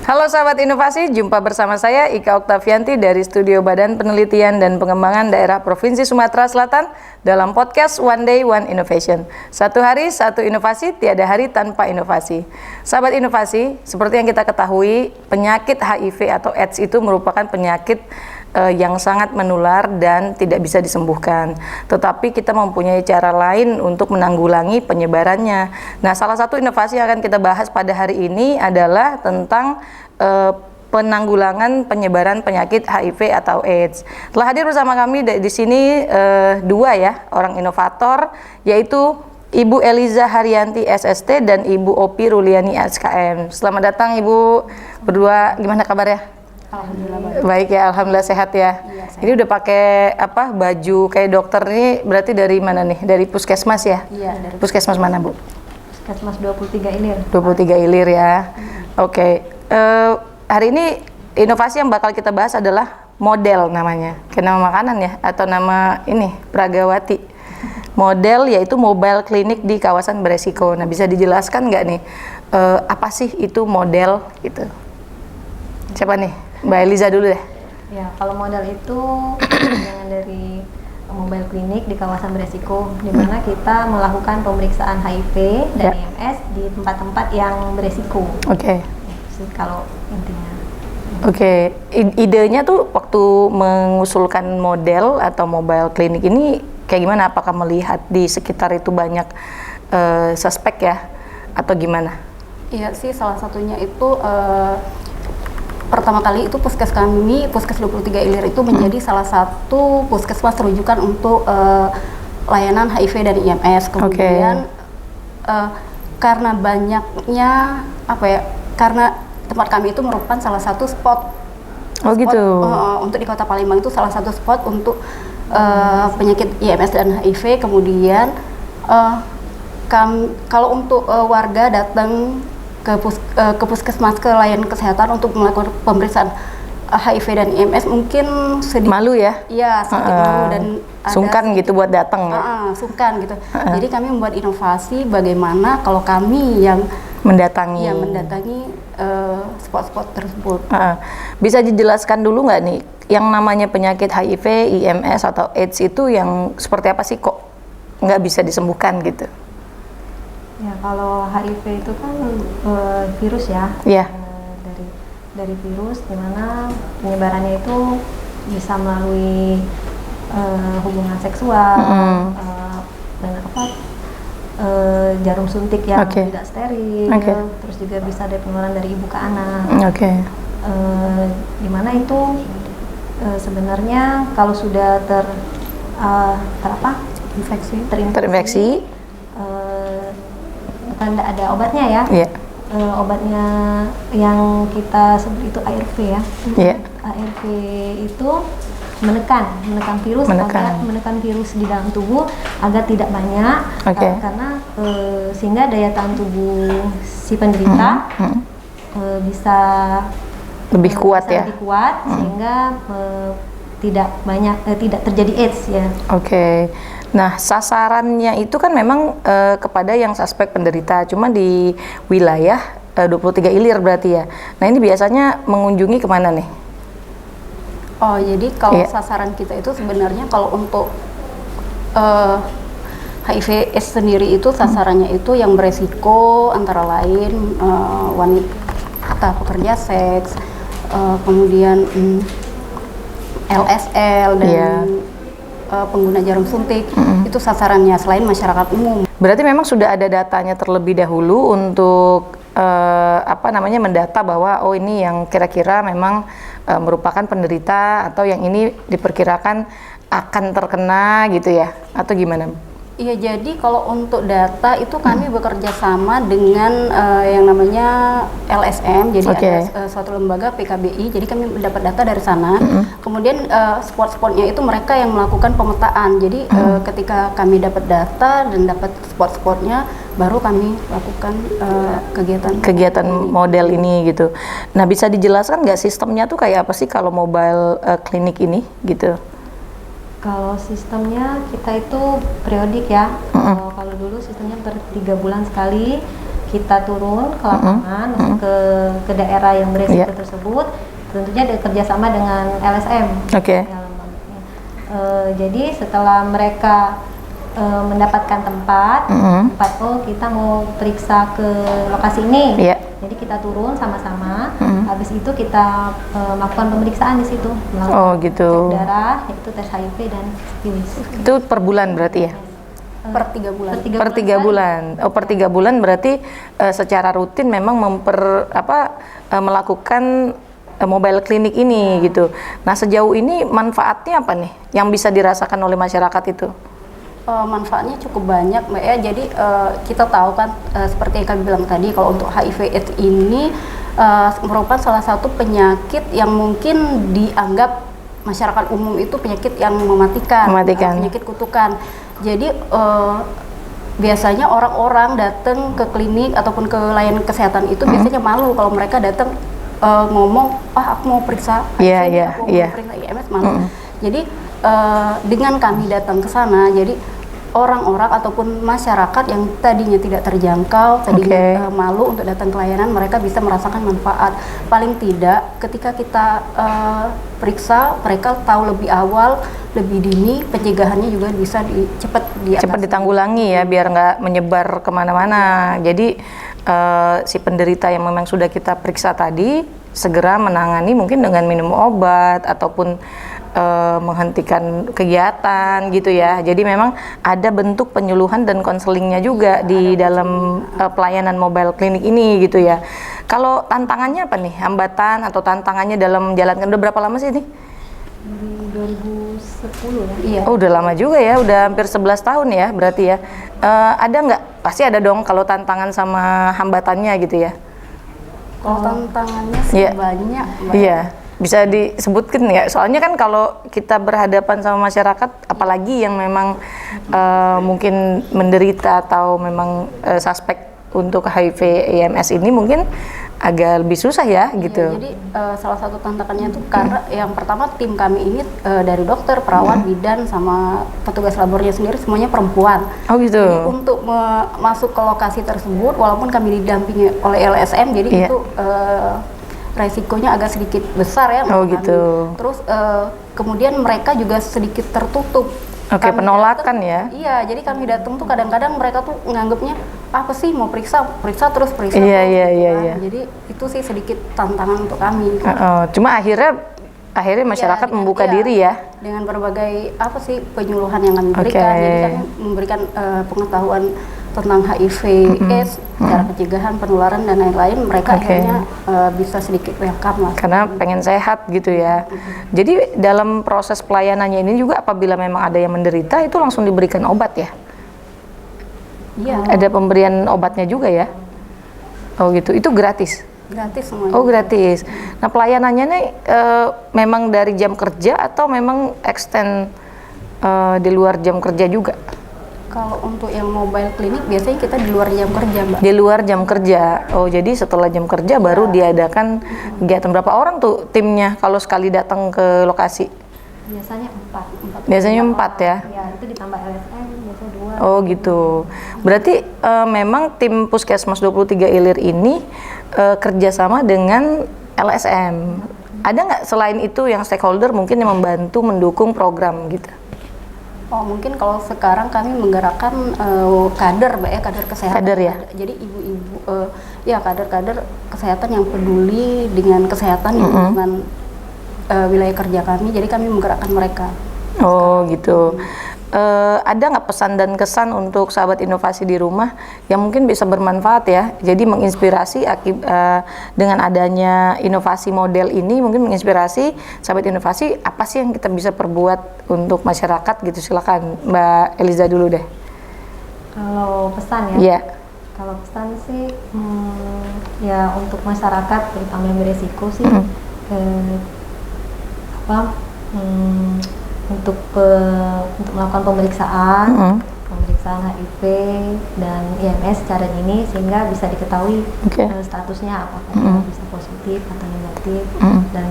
Halo sahabat inovasi, jumpa bersama saya Ika Oktavianti dari Studio Badan Penelitian dan Pengembangan Daerah Provinsi Sumatera Selatan dalam podcast One Day One Innovation. Satu hari, satu inovasi, tiada hari tanpa inovasi. Sahabat inovasi, seperti yang kita ketahui, penyakit HIV atau AIDS itu merupakan penyakit yang sangat menular dan tidak bisa disembuhkan. Tetapi kita mempunyai cara lain untuk menanggulangi penyebarannya. Nah, salah satu inovasi yang akan kita bahas pada hari ini adalah tentang penanggulangan penyebaran penyakit HIV atau AIDS. Telah hadir bersama kami di sini dua ya orang inovator, yaitu Ibu Eliza Haryanti SST dan Ibu Opi Ruliani SKM. Selamat datang Ibu berdua, gimana kabarnya? Alhamdulillah baik ya, alhamdulillah sehat ya. Iya, sehat. Ini udah pakai apa baju kayak dokter ini, berarti dari mana nih? Dari puskesmas ya? Iya, dari Puskesmas mana Bu? Puskesmas 23 Ilir. 23 Ilir ya. Oke. Hari ini inovasi yang bakal kita bahas adalah model namanya. Kayak nama makanan ya, atau nama ini Pragawati. Model yaitu mobile klinik di kawasan beresiko. Nah, bisa dijelaskan nggak nih apa sih itu model gitu? Siapa nih? Mbak Eliza dulu deh. Ya, kalau model itu dengan dari mobile klinik di kawasan beresiko, di mana kita melakukan pemeriksaan HIV dan IMS di tempat-tempat yang beresiko. Oke. Sih kalau intinya. Oke. Idenya tuh waktu mengusulkan model atau mobile klinik ini kayak gimana? Apakah melihat di sekitar itu banyak suspek ya? Atau gimana? Iya sih, salah satunya itu pertama kali itu puskes kami, Puskes 23 Ilir itu menjadi salah satu puskesmas rujukan untuk layanan HIV dan IMS. Kemudian karena banyaknya karena tempat kami itu merupakan salah satu spot untuk di Kota Palembang, itu salah satu spot untuk penyakit IMS dan HIV. Kemudian kalau untuk warga datang ke puskesmas, ke layanan kesehatan untuk melakukan pemeriksaan HIV dan IMS mungkin sedikit malu ya? Iya, sedikit malu dan sungkan gitu buat datang ya? Sungkan gitu. Jadi kami membuat inovasi bagaimana kalau kami yang mendatangi spot-spot tersebut. Bisa dijelaskan dulu nggak nih yang namanya penyakit HIV, IMS atau AIDS itu yang seperti apa sih, kok nggak bisa disembuhkan gitu? Ya, kalau HIV itu kan virus ya. Iya. Dari virus, dimana penyebarannya itu bisa melalui hubungan seksual, dan jarum suntik yang tidak steril, terus juga bisa ada penularan dari ibu ke anak. Dimana itu sebenarnya kalau sudah terinfeksi, bukan ada obatnya ya. Obatnya yang kita sebut itu ARV ya. ARV itu menekan virus, menekan virus di dalam tubuh agar tidak banyak, karena sehingga daya tahan tubuh si penderita bisa lebih kuat ya. Lebih kuat sehingga tidak terjadi AIDS ya. Nah, sasarannya itu kan memang kepada yang suspek penderita, cuma di wilayah 23 Ilir berarti ya. Nah, ini biasanya mengunjungi kemana nih? Oh, jadi kalau sasaran kita itu sebenarnya kalau untuk HIV AIDS sendiri itu sasarannya itu yang beresiko, antara lain wanita pekerja seks, kemudian LSL dan pengguna jarum suntik, itu sasarannya, selain masyarakat umum. Berarti memang sudah ada datanya terlebih dahulu untuk mendata bahwa ini yang kira-kira memang merupakan penderita atau yang ini diperkirakan akan terkena gitu ya, atau gimana? Iya, jadi kalau untuk data itu kami bekerja sama dengan yang namanya LSM, jadi ada suatu lembaga PKBI, jadi kami mendapat data dari sana. Kemudian spot-spotnya itu mereka yang melakukan pemetaan, jadi ketika kami dapat data dan dapat spot-spotnya, baru kami lakukan kegiatan model ini gitu. Nah, bisa dijelaskan nggak sistemnya tuh kayak apa sih kalau mobile klinik ini gitu? Kalau sistemnya kita itu periodik ya. Kalau dulu sistemnya per 3 bulan sekali kita turun ke lapangan, masuk ke daerah yang beresiko tersebut, tentunya kerjasama dengan LSM. Jadi setelah mereka mendapatkan tempat, oh kita mau periksa ke lokasi ini, jadi kita turun sama-sama. Habis itu kita melakukan pemeriksaan di situ, cek darah, itu tes HIV dan sifilis. Itu per bulan berarti ya? Per 3 bulan. Per 3 bulan. Oh, per 3 bulan berarti secara rutin memang melakukan mobile klinik ini gitu. Nah, sejauh ini manfaatnya apa nih yang bisa dirasakan oleh masyarakat itu? Manfaatnya cukup banyak, Mbak ya. Jadi kita tahu kan seperti yang kami bilang tadi, kalau untuk HIV/AIDS ini merupakan salah satu penyakit yang mungkin dianggap masyarakat umum itu penyakit yang mematikan. Penyakit kutukan. Jadi biasanya orang-orang datang ke klinik ataupun ke layanan kesehatan itu biasanya malu kalau mereka datang ngomong, aku mau periksa HIV, aku mau periksa IMS, malu. Jadi dengan kami datang ke sana, jadi orang-orang ataupun masyarakat yang tadinya tidak terjangkau, tadinya malu untuk datang ke layanan, mereka bisa merasakan manfaat. Paling tidak ketika kita periksa, mereka tahu lebih awal, lebih dini, pencegahannya juga bisa cepat ditanggulangi ya, biar nggak menyebar kemana-mana. Jadi si penderita yang memang sudah kita periksa tadi segera menangani mungkin dengan minum obat ataupun menghentikan kegiatan gitu ya. Jadi memang ada bentuk penyuluhan dan konselingnya juga di dalam pelayanan mobile klinik ini gitu ya. Kalau tantangannya apa nih? Hambatan atau tantangannya dalam menjalankan, udah berapa lama sih ini? 2010 ya. Iya. Oh, udah lama juga ya, udah hampir 11 tahun ya berarti ya. Ada nggak? Pasti ada dong kalau tantangan sama hambatannya gitu ya. Kalau tantangannya sih banyak. Iya. Bisa disebutkan ya, soalnya kan kalau kita berhadapan sama masyarakat, apalagi yang memang mungkin menderita atau memang suspek untuk HIV IMS ini mungkin agak lebih susah ya gitu. Jadi salah satu tantangannya itu karena yang pertama tim kami ini dari dokter, perawat, bidan sama petugas labornya sendiri semuanya perempuan. Oh gitu. Jadi untuk masuk ke lokasi tersebut, walaupun kami didampingi oleh LSM, jadi itu resikonya agak sedikit besar ya. Oh gitu. Terus kemudian mereka juga sedikit tertutup. Penolakan ya. Iya, jadi kami datang tuh kadang-kadang mereka tuh nganggapnya apa sih, mau periksa terus. Iya. Jadi itu sih sedikit tantangan untuk kami. Cuma akhirnya masyarakat membuka diri ya. Dengan berbagai penyuluhan yang kami berikan. Jadi kami memberikan pengetahuan tentang HIV, AIDS, cara pencegahan, penularan dan lain-lain, mereka akhirnya bisa sedikit welcome lah. Karena pengen sehat gitu ya. Jadi dalam proses pelayanannya ini juga apabila memang ada yang menderita itu langsung diberikan obat ya? Iya. Ada pemberian obatnya juga ya? Oh gitu, itu gratis? Gratis semuanya. Oh gratis. Nah pelayanannya nih memang dari jam kerja atau memang extend di luar jam kerja juga? Kalau untuk yang mobile klinik biasanya kita di luar jam kerja, Mbak. Di luar jam kerja. Oh, jadi setelah jam kerja baru diadakan kegiatan. Berapa orang tuh timnya kalau sekali datang ke lokasi? Biasanya 4. Biasanya 4 ya? Ya, itu ditambah LSM, biasanya 2. Oh gitu. Berarti memang tim Puskesmas 23 Ilir ini kerjasama dengan LSM. Ada nggak selain itu yang stakeholder mungkin yang membantu mendukung program gitu? Oh, mungkin kalau sekarang kami menggerakkan kader, Mbak ya, kader kesehatan. Kader ya? Jadi ibu-ibu, kader-kader kesehatan yang peduli dengan kesehatan di lingkungan wilayah kerja kami. Jadi kami menggerakkan mereka. Oh gitu. Ada nggak pesan dan kesan untuk sahabat inovasi di rumah yang mungkin bisa bermanfaat ya? Jadi menginspirasi dengan adanya inovasi model ini, mungkin menginspirasi sahabat inovasi apa sih yang kita bisa perbuat untuk masyarakat gitu? Silakan Mbak Eliza dulu deh. Kalau pesan ya? Iya. Kalau pesan sih ya untuk masyarakat terutama yang beresiko sih untuk melakukan pemeriksaan HIV dan IMS secara dini sehingga bisa diketahui statusnya apakah bisa positif atau negatif dan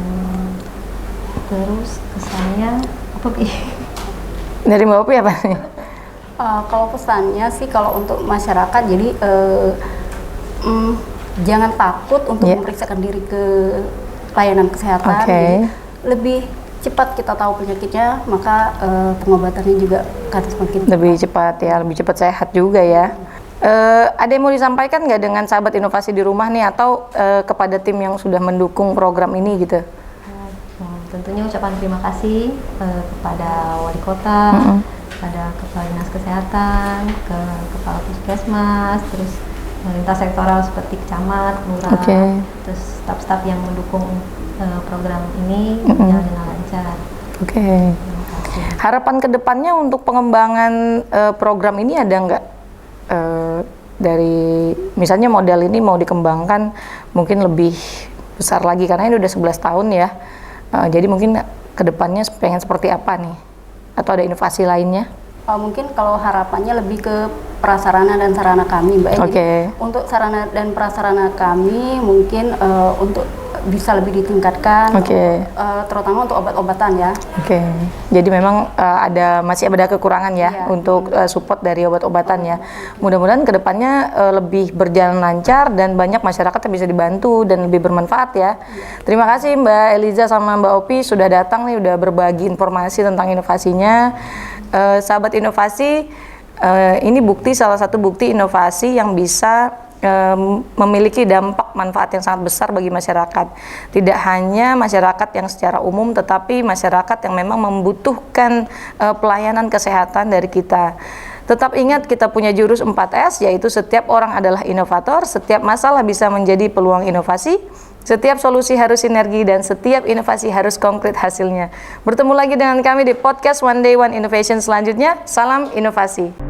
terus kesannya apa dari Mbak Opi apa nih? Kalau pesannya sih kalau untuk masyarakat jadi jangan takut untuk memeriksakan diri ke layanan kesehatan. Jadi lebih cepat kita tahu penyakitnya, maka pengobatannya juga akan semakin lebih cepat ya, lebih cepat sehat juga ya. Ada yang mau disampaikan nggak dengan sahabat inovasi di rumah nih, atau kepada tim yang sudah mendukung program ini gitu? Tentunya ucapan terima kasih kepada wali kota, kepada kepala dinas kesehatan, ke kepala puskesmas, terus lintas sektoral seperti camat, lurah, terus staf-staf yang mendukung program ini berjalan dengan lancar. Harapan kedepannya untuk pengembangan program ini ada nggak? Dari misalnya model ini mau dikembangkan mungkin lebih besar lagi, karena ini udah 11 tahun ya. Jadi mungkin kedepannya pengen seperti apa nih? Atau ada inovasi lainnya? Mungkin kalau harapannya lebih ke prasarana dan sarana kami, Mbak. Jadi untuk sarana dan prasarana kami mungkin untuk bisa lebih ditingkatkan, terutama untuk obat-obatan ya. Jadi memang masih ada kekurangan ya untuk support dari obat-obatan ya. Mudah-mudahan kedepannya lebih berjalan lancar dan banyak masyarakat yang bisa dibantu dan lebih bermanfaat ya. Terima kasih Mbak Eliza sama Mbak Opi sudah datang nih, udah berbagi informasi tentang inovasinya. Sahabat inovasi, ini salah satu bukti inovasi yang bisa memiliki dampak manfaat yang sangat besar bagi masyarakat. Tidak hanya masyarakat yang secara umum, tetapi masyarakat yang memang membutuhkan pelayanan kesehatan dari kita. Tetap ingat kita punya jurus 4S, yaitu setiap orang adalah inovator, setiap masalah bisa menjadi peluang inovasi, setiap solusi harus sinergi, dan setiap inovasi harus konkret hasilnya. Bertemu lagi dengan kami di podcast One Day One Innovation selanjutnya. Salam inovasi.